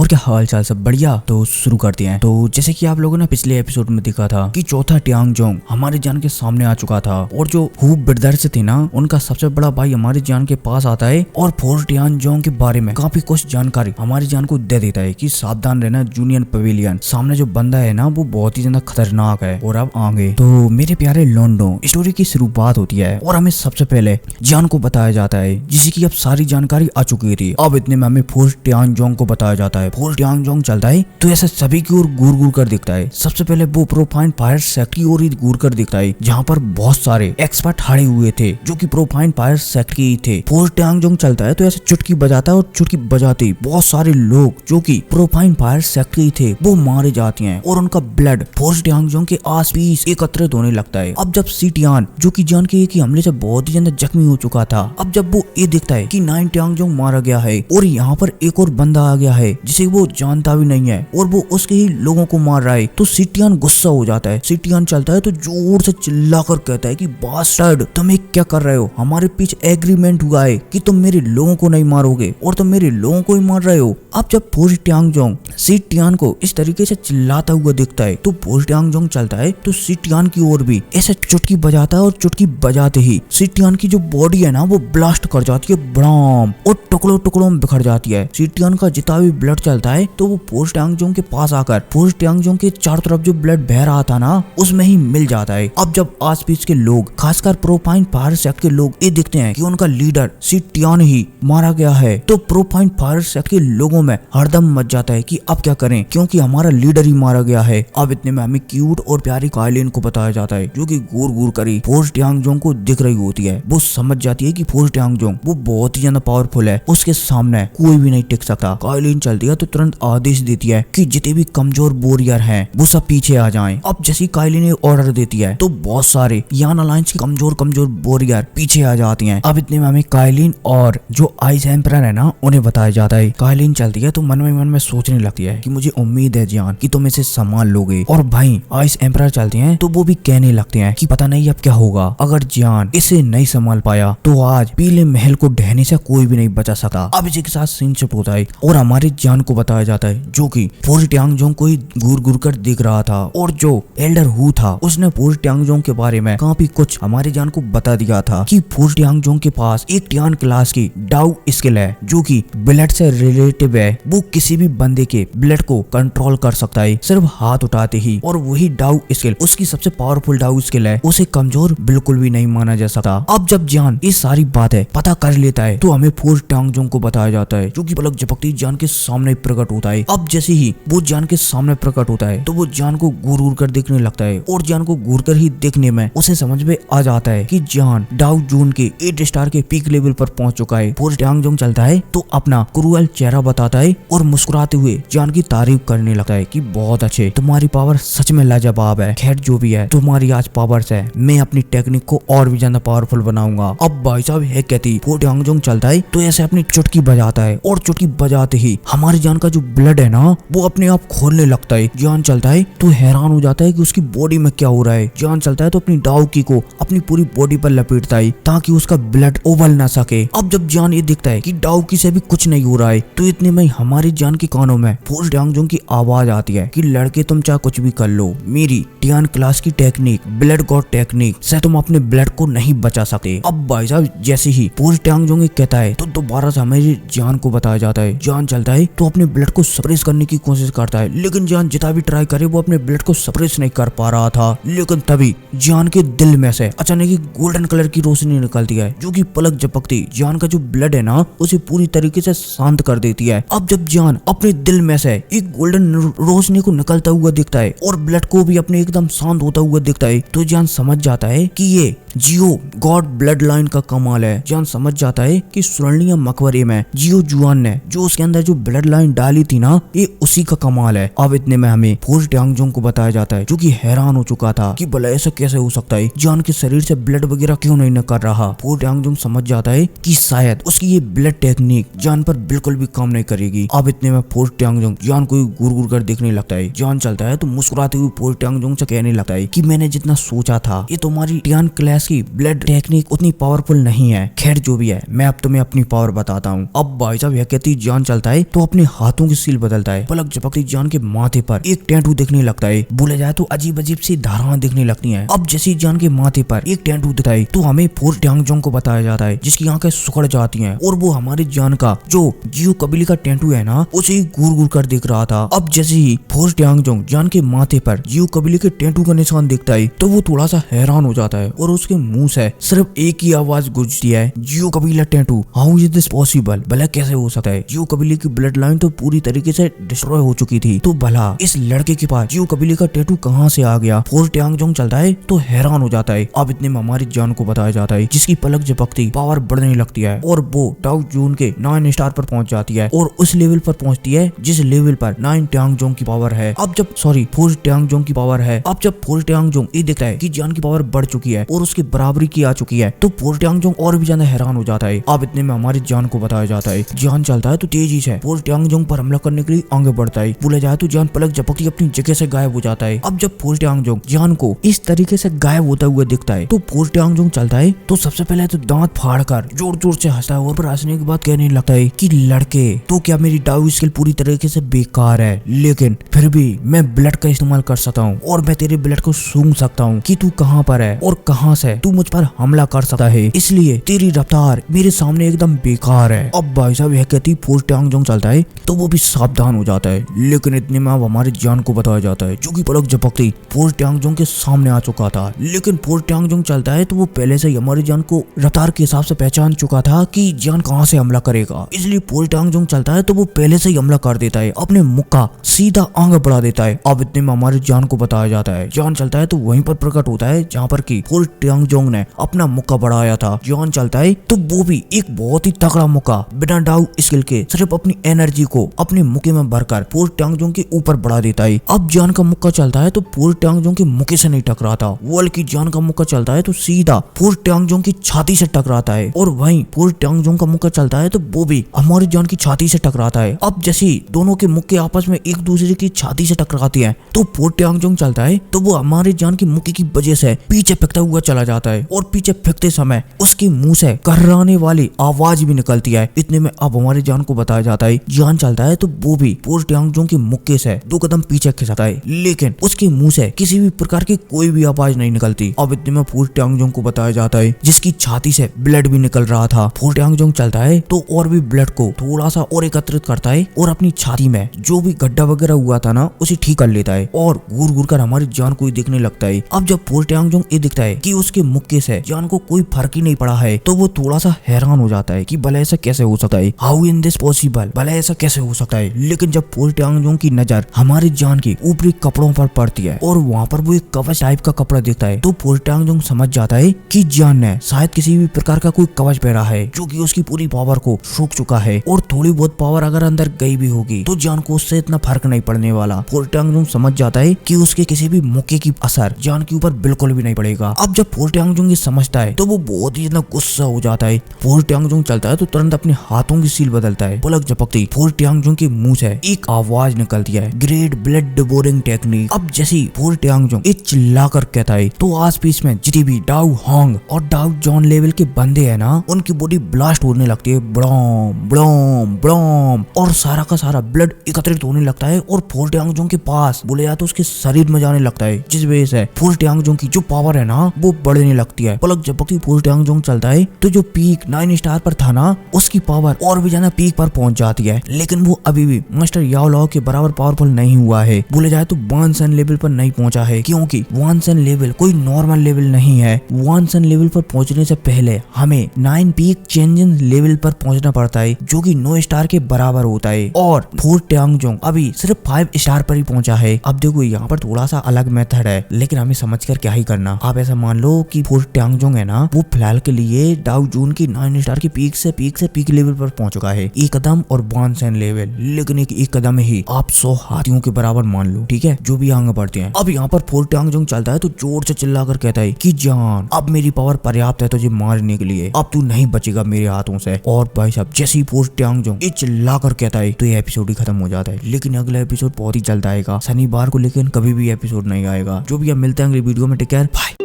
और क्या हाल चाल, सब बढ़िया। तो शुरू करते हैं। तो जैसे कि आप लोगों ने पिछले एपिसोड में देखा था कि चौथा ट्यांगजोंग हमारी जान के सामने आ चुका था और जो हू ब्रदर्स थे ना, उनका सबसे बड़ा भाई हमारी जान के पास आता है और फोर्ट ट्यांगजोंग के बारे में काफी कुछ जानकारी हमारी जान को दे देता है कि सावधान रहना जूनियर पवेलियन, सामने जो बंदा है ना वो बहुत ही ज्यादा खतरनाक है और अब आगे। तो मेरे प्यारे लोंडो, स्टोरी की शुरुआत होती है और हमें सबसे पहले जान को बताया जाता है जिसकी अब सारी जानकारी आ चुकी थी। अब इतने में हमें फोर्ट ट्यांगजोंग को बताया जाता है। फोर्ट ट्यांगजोंग चलता है तो ऐसा सभी की ओर घूर घूर कर दिखता है। सबसे पहले वो प्रोफाइन फायर सेक्ट की ओर ही घूर कर दिखता है जहाँ पर बहुत सारे एक्सपर्ट खड़े हुए थे जो कि प्रोफाइन फायर सेक्ट के ही थे। फोर्ट ट्यांगजोंग चलता है तो ऐसे चुटकी बजाता है और चुटकी बजाते ही बहुत सारे लोग जो कि प्रोफाइन फायर सेक्ट के ही थे वो मारे जाते हैं और उनका ब्लड फोर्ट ट्यांगजोंग के आसपास एकत्रित होने लगता है। अब जब सीटियान जो कि जान के एक हमले से बहुत ही ज्यादा जख्मी हो चुका था, अब जब वो ये देखता है कि 9 ट्यांगजोंग मारा गया है और यहाँ पर एक और बंदा आ गया है जिसे वो जानता भी नहीं है और वो उसके ही लोगों को मार रहा है, तो सीटियान गुस्सा हो जाता है। सीटियान चलता है तो जोर से चिल्लाकर कहता है कि बास्टर्ड, तुम ये क्या कर रहे हो? हमारे पीछे एग्रीमेंट हुआ है कि तुम मेरे लोगों को नहीं मारोगे और तुम मेरे लोगों को ही मार रहे हो। अब जब फोर्ट ट्यांगजोंग सीटियान को इस तरीके से चिल्लाता हुआ दिखता है तो फोर्ट ट्यांगजोंग चलता है तो सीटियान की ओर भी ऐसे चुटकी बजाता है और चुटकी बजाते ही सीटियान की जो बॉडी है ना वो ब्लास्ट कर जाती है ब्राम और टुकड़ों टुकड़ों में बिखर जाती है। सीटियान का जितना भी ब्लड चलता है तो वो फोर्ट ट्यांगजोंग के पास आकर फोर्ट ट्यांगजोंग के चारों तरफ जो ब्लड बह रहा था ना उसमें ही मिल जाता है। अब जब आसपास के लोग खासकर प्रोफाइन फायर सेक्ट के लोग ये देखते हैं कि उनका लीडर सीटियान ही मारा गया है तो प्रोफाइन फायर सेक्ट के लोगों में हरदम मच जाता है कि अब क्या करें क्योंकि हमारा लीडर ही मारा गया है। अब इतने में हमें क्यूट और प्यारी काइलिन को बताया जाता है जो कि घूर घूर करी फोर्ट ट्यांगजोंग को दिख रही होती है। वो समझ जाती है कि फोर्ट ट्यांगजोंग वो बहुत ही ज्यादा पावरफुल है, उसके सामने कोई भी नहीं टिक सकता। काइलिन चलती है तो तुरंत आदेश देती है कि जितने भी कमजोर वॉरियर हैं वो सब पीछे आ जाएं। अब जैसी काइलिन ऑर्डर देती है तो बहुत सारे यान अलायंस के कमजोर वॉरियर पीछे आ जाती हैं। अब इतने में हमें काइलिन और जो आइस एम्परर है ना उन्हें बताया जाता है। काइलिन चलती है तो मन में सोचने लगती है कि मुझे उम्मीद है जान कि तुम इसे संभाल लोगे। और भाई आइस एम्परर चलते हैं तो वो भी कहने लगते हैं कि पता नहीं अब क्या होगा, अगर जान इसे नहीं संभाल पाया तो आज पीले महल को ढहने से कोई भी नहीं बचा सकता। अब इसी के साथ सीन शिफ्ट होता है और हमारे जान को बताया जाता है जो कि फोर्ट ट्यांगजोंग को ही घूर घूर कर देख रहा था और जो एल्डर हू था उसने फोर्ट ट्यांगजोंग के बारे में काफी कुछ हमारे जान को बता दिया था कि फोर्ट ट्यांगजोंग के पास एक टियान क्लास की डाउ स्किल है जो कि ब्लड से रिलेटिव है। वो किसी भी बंदे के ब्लड को कंट्रोल कर सकता है सिर्फ हाथ उठाते ही, और वही डाउ स्किल उसकी सबसे पावरफुल डाउ स्किल है, उसे कमजोर बिल्कुल भी नहीं माना जा सकता। अब जब जान ये सारी बातें पता कर लेता है तो हमें फोर्ट ट्यांगजोंग को बताया जाता है जो कि पलक झपकती जान के सामने प्रकट होता है। अब जैसे ही वो जान के सामने प्रकट होता है तो वो जान को घूर घूर कर देखने लगता है और जान को घूर कर ही देखने में उसे समझ में आ जाता है कि जान डाउ जून के 8 स्टार के पीक लेवल पर पहुंच चुका है। फोर्ट ट्यांगजोंग चलता है तो अपना क्रूअल चेहरा बताता है और मुस्कुराते हुए जान की तारीफ करने लगता है कि बहुत अच्छे, तुम्हारी पावर सच में लाजवाब है। खैर जो भी है तुम्हारी आज पावर्स है, मैं अपनी टेक्निक को और भी ज्यादा पावरफुल बनाऊंगा। अब भाई साहब है कहती फोर्ट ट्यांगजोंग चलता है तो ऐसे अपनी चुटकी बजाता है और चुटकी बजाते ही हमारी जान का जो ब्लड है ना वो अपने आप खोलने लगता है। जान चलता है तो हैरान हो जाता है कि उसकी बॉडी में क्या हो रहा है। जान चलता है तो अपनी डाउ की को अपनी पूरी बॉडी पर लपेटता है ताकि उसका ब्लड उबल ना सके। अब जब जान ये देखता है कि डाउ की से भी कुछ नहीं हो रहा है तो इतने में हमारी जान के कानों में फोर्ट ट्यांगजोंग की आवाज आती है कि लड़के तुम चाहे कुछ भी कर लो, मेरी टियान क्लास की टेक्निक ब्लड गॉड टेक्निक से तुम अपने ब्लड को नहीं बचा सकते। अब भाई साहब जैसे ही फोर्ट ट्यांगजोंग कहता है तो दोबारा से हमें जान को बताया जाता है। जान चलता है तो अपने ब्लड को सप्रेस करने की कोशिश करता है लेकिन जान जितना भी ट्राई करे वो अपने ब्लड को सप्रेस नहीं कर पा रहा था। लेकिन तभी जान के दिल में से अचानक ही गोल्डन कलर की रोशनी निकलती है जो कि पलक झपकती जान का जो ब्लड है ना उसे पूरी तरीके से शांत कर देती है। अब जब जान अपने दिल में से एक गोल्डन रोशनी को निकलता हुआ दिखता है और ब्लड को भी अपने एकदम शांत होता हुआ दिखता है तो जान समझ जाता है कि ये जियो गॉड ब्लड लाइन का कमाल है। जान समझ जाता है कि स्वर्णीय मकबरे में जियो जुआन ने जो उसके अंदर जो ब्लड लाइन डाली थी ना ये उसी का कमाल है। अब इतने में हमें फोर्ट ट्यांगजोंग को बताया जाता है जो कि हैरान हो चुका था कि भला ऐसा कैसे हो सकता है, जान के शरीर से ब्लड वगैरह क्यों नहीं निकल रहा। फोर्ट ट्यांगजोंग समझ जाता है कि शायद उसकी ये ब्लड टेक्निक जान पर बिल्कुल भी काम नहीं करेगी। अब इतने में फोर्ट ट्यांगजोंग जान को घूर घूर कर देखने लगता है। जान चलता है तो मुस्कुराते हुए फोर्ट ट्यांगजोंग से कहने लगता है कि मैंने जितना सोचा था ये तुम्हारी टियान क्लास ब्रदर्स की ब्लड टेक्निक उतनी पावरफुल नहीं है। खैर जो भी है, मैं अब तुम्हें अपनी पावर बताता हूँ। अब भाई साहब यह कहती जान चलता है तो अपने हाथों की सील बदलता है। पलक झपकती जान के माथे पर एक टैटू दिखने लगता है। बोला जाए तो अजीब अजीब सी धाराएं दिखने लगती हैं। अब जैसे जान के माथे पर एक टैटू दिखता है तो हमें फोर ट्यांगजोंग को बताया जाता है, जिसकी आंखें सुकड़ जाती हैं और वो हमारी जान का जो जियो कबीले का टैटू है ना, उसे घूर घूर कर देख रहा था। अब जैसे ही फोर ट्यांगजोंग जान के माथे पर जियो कबीले के टैटू का निशान दिखता है तो वो थोड़ा सा हैरान हो जाता है और उसके मुंह से सिर्फ एक ही आवाज गूंजती है, जियो कबीला tattoo, how is this possible? भला कैसे हो सकता है? जियो कबीले की ब्लड लाइन तो पूरी तरीके से डिस्ट्रॉय हो चुकी थी, तो भला इस लड़के के पास जियो कबीले का टैटू कहाँ से आ गया? फोर ट्यांगजोंग चलता है तो हैरान हो जाता है। अब इतने में हमारी जान को बताया जाता है, जिसकी पलक झपकती पावर बढ़ने लगती है और वो डाउ जून के 9 स्टार पर पहुंच जाती है और उस लेवल पर पहुंचती है जिस लेवल पर 9 ट्यांगजोंग की पावर है। अब जब फोर ट्यांगजोंग की पावर है, अब जब फोर ट्यांगजोंग ये देखता है कि जान की पावर बढ़ चुकी है और उसकी बराबरी की आ चुकी है, तो फोर ट्यांगजोंग और भी ज्यादा हैरान हो जाता है। अब इतने में हमारी जान को बताया जाता है, जान चलता है तो तेजी से फोर ट्यांगजोंग पर हमला करने के लिए आगे बढ़ता है। बोला जाए तो जान पलक झपकती अपनी जगह से गायब हो जाता है। अब जब फोर ट्यांगजोंग जान को इस तरीके से गायब होता हुआ दिखता है तो फोर ट्यांगजोंग चलता है तो सबसे पहले तो दांत फाड़कर जोर जोर से हंसता है और फिर हंसने के बाद कहने लगता है कि लड़के, तो क्या मेरी डाउ स्किल पूरी तरीके से बेकार है, लेकिन फिर भी मैं ब्लड का इस्तेमाल कर सकता हूँ और मैं तेरे ब्लड को सूंघ सकता हूँ कि तू कहाँ पर है और कहाँ से तू मुझ पर हमला कर सकता है, इसलिए तेरी रफ्तार मेरे सामने एकदम बेकार है। अब भाई साहब यह कहती फोर ट्यांगजोंग चलता है तो वो भी सावधान हो जाता है, लेकिन इतने में अब हमारी जान को बताया जाता है, जो कि पलक झपकती फोर ट्यांगजोंग के सामने आ चुका था। लेकिन फोर ट्यांगजोंग चलता है तो वो पहले से ही हमारी जान को रफ्तार के हिसाब से पहचान चुका था कि जान कहाँ से हमला करेगा, इसलिए फोर ट्यांगजोंग चलता है तो वो पहले से ही हमला कर देता है, अपने मुक्का सीधा आगे बढ़ा देता है। अब इतने में हमारी जान को बताया जाता है, जान चलता है तो वहीं पर प्रकट होता है जहाँ पर की फोर ट्यांगजोंग ने अपना मुक्का बढ़ाया था। जान चलता है तो वो भी एक बहुत ही तगड़ा मुक्का बिना डाउ स्किल के सिर्फ अपनी एनर्जी को अपने मुक्के में भरकर फोर ट्यांगजोंग के ऊपर बढ़ा देता है। अब जान का मुक्का चलता है तो फोर ट्यांगजोंग के मुक्के से नहीं टकराता, बल्कि जान का मुक्का चलता है तो सीधा फोर ट्यांगजोंग की छाती से टकराता है और वहीं फोर ट्यांगजोंग का मुक्का चलता है तो वो भी हमारी जान की छाती से टकराता है। अब जैसे दोनों के मुक्के आपस में एक दूसरे की छाती से टकराती हैं तो फोर ट्यांगजोंग चलता है तो वो हमारी जान की मुक्के की वजह से पीछे फेंकता हुआ चला जाता है और पीछे फेंकते समय उसके मुंह से कर्राने वाली आवाज भी निकलती है। इतने में अब हमारी जान को बताया जाता है, जान चलता है तो वो भी फोर ट्यांगजोंग के मुक्के से 2 कदम पीछे खिसकता है, लेकिन उसके मुंह से किसी भी प्रकार की कोई भी आवाज नहीं निकलती। अब इतने में फोर ट्यांगजोंग को बताया जाता है, जिसकी छाती से ब्लड भी निकल रहा था। फोर ट्यांगजोंग चलता है तो और भी ब्लड को थोड़ा सा और एकत्रित करता है और अपनी छाती में जो भी गड्ढा वगैरह हुआ था ना उसे ठीक कर लेता है और घूर घूर कर हमारी जान को ही देखने लगता है। अब जब फोर ट्यांगजोंग ये दिखता है कि उसके मुक्के से जान को कोई फर्क ही नहीं पड़ा है तो वो थोड़ा सा हैरान हो जाता है कि भला ऐसा कैसे हो सकता है, हाउ इन दिस पॉसिबल, भला ऐसा कैसे हो सकता है। लेकिन जब फोर ट्यांगजोंग की नजर हमारी जान के ऊपरी कपड़ों पर पड़ती है और वहाँ पर वो एक कवच टाइप का कपड़ा दिखता है तो फोर ट्यांगजोंग समझ जाता है कि जान ने शायद किसी भी प्रकार का कोई कवच पहना है जो कि उसकी पूरी पावर को सूख चुका है और थोड़ी बहुत पावर अगर अंदर गई भी होगी तो जान को उससे इतना फर्क नहीं पड़ने वाला। फोर ट्यांगजोंग समझ जाता है कि उसके किसी भी मुक्के की असर जान के ऊपर बिल्कुल भी नहीं पड़ेगा। अब जब फोर ट्यांगजोंग ये समझता है तो वो बहुत ही ज्यादा गुस्सा हो जाता है। फोर ट्यांगजोंग चलता है तो तुरंत अपने हाथों की सील बदलता है। पलक झपकती फोर ट्यांगजोंग के मुंह से एक आवाज निकलती है, ग्रेट ब्लड डिवोरिंग टेक्निक। अब जैसी फोर ट्यांगजोंग एक चिल्लाकर कहता है तो आस पास में जितनी भी डाउ होंग और डाउ जॉन लेवल के बंदे हैं ना, उनकी बॉडी ब्लास्ट होने लगती है, ब्लॉम ब्लॉम ब्लॉम, और सारा का सारा ब्लड एकत्रित होने लगता है और फोर ट्यांगजोंग के पास बोले जाए तो उसके शरीर में जाने लगता है, जिस वजह से फोर ट्यांगजोंग की जो पावर है ना वो बढ़ने लगती है। पलक झपकती फोर ट्यांगजोंग चलता है तो जो पीक 9 स्टार पर था ना उसकी पावर और भी ज्यादा पीक पर पहुंच जाती है, लेकिन वो अभी भी मास्टर याओ लाओ के बराबर पावरफुल नहीं हुआ है। बोले जाए तो वानसन लेवल पर नहीं पहुंचा है, क्योंकि वानसन लेवल कोई नॉर्मल लेवल नहीं है। वानसन लेवल पर पहुंचने से पहले हमें 9 पीक चेंजिंग लेवल पर पहुंचना पड़ता है जो कि 9 स्टार के बराबर होता है और फोर ट्यांगजोंग अभी सिर्फ 5 स्टार पर ही पहुंचा है। अब देखो यहाँ पर थोड़ा सा अलग मेथड है, लेकिन हमें समझकर क्या ही करना। आप ऐसा मान लो कि फोर ट्यांगजोंग है ना वो फिलहाल के लिए डाउ जून की 9 स्टार के पीक से पीक लेवल पर पहुंच चुका है, एक कदम और वानसन लेवल, लेकिन एक कदम ही आप 100 हाथियों के बराबर मान लो, ठीक है, जो भी आगे बढ़ते हैं। अब यहाँ पर फोर ट्यांगजोंग चलता है तो जोर से चिल्लाकर कहता है कि जान अब मेरी पावर पर्याप्त है तुझे मारने के लिए, अब तू नहीं बचेगा मेरे हाथों से। और भाई साहब जैसे ही फोर ट्यांगजोंग ये चिल्लाकर कहता है तो ये एपिसोड ही खत्म हो जाता है, लेकिन अगला एपिसोड बहुत ही जल्द आएगा शनिवार को, लेकिन कभी भी एपिसोड नहीं आएगा। जो भी अब मिलते हैं अगली वीडियो में, टेक केयर, बाय।